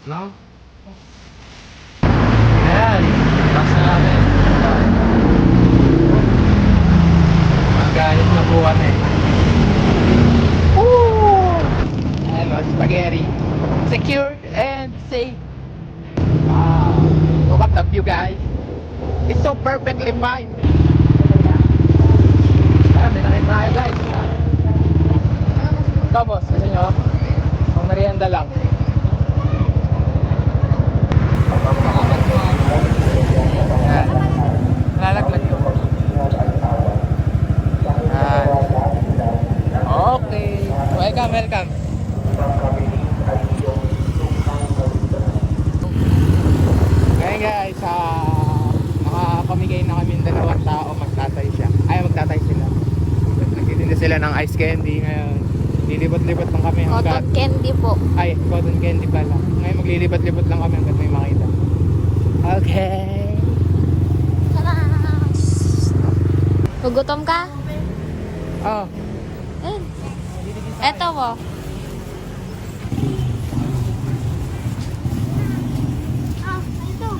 No? Ayan, basta namin. Magalit na buwan eh. Woo! Ayan o, spaghetti. Secure and safe. Wow. Look at the view, guys. It's so perfectly fine. Ayan, may nakita tayo, guys. Ito, boss. Kasi nyo, pang merienda lang. Ayan. Lalaglag yun. Ayan. Okay. Welcome, welcome. Ngayon guys, nakapamigay na kami ng 2 tao. Magtatay siya. Ay, magtatay sila. Nagtitinda sila ng ice candy ngayon. Lilibot-libot lang kami hanggat... Cotton candy po. Ay, cotton candy pala. Ngayon maglilibot-libot lang kami hanggat may makita. Okay. Gugutom ka? Oh. Eh. Eto po.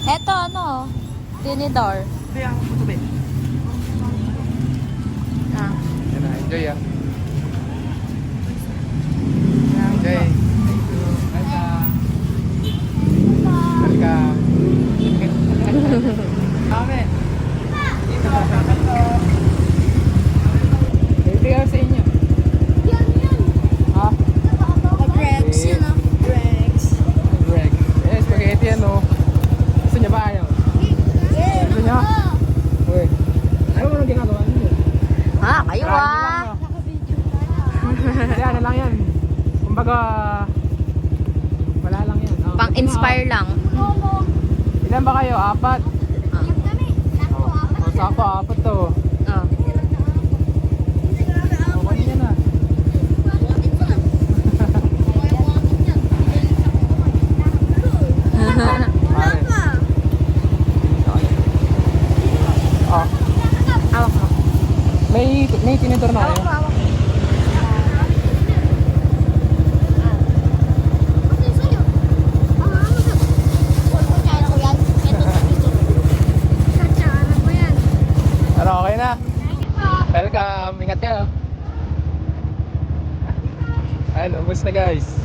Eto ano? Tinidor. Hindi ako putubi. Ah. Yan na, enjoy ah. Enjoy. Welcome. Amen. Bibigyan sa inyo. Ha? Rex, yun ah. Rex. Greg. Eh, spaghetti yan oh. Gusto niya ba ayaw? Gusto niya? Uy. Ayaw mo nang ginagawa niyo. Ah, kayo Try niyo ah. lang, no? Hindi, ano lang yan. Kumbaga, wala lang yan. Oh, Pang-inspire lang. Ilan ba kayo? 4? Oh, sakto 4 to. Oh. Okay niya na. Pare. Oh, Hawak mo. may tinidor na kayo? Ano, okay na? Welcome, ingat kayo. Ayun, ubos na guys.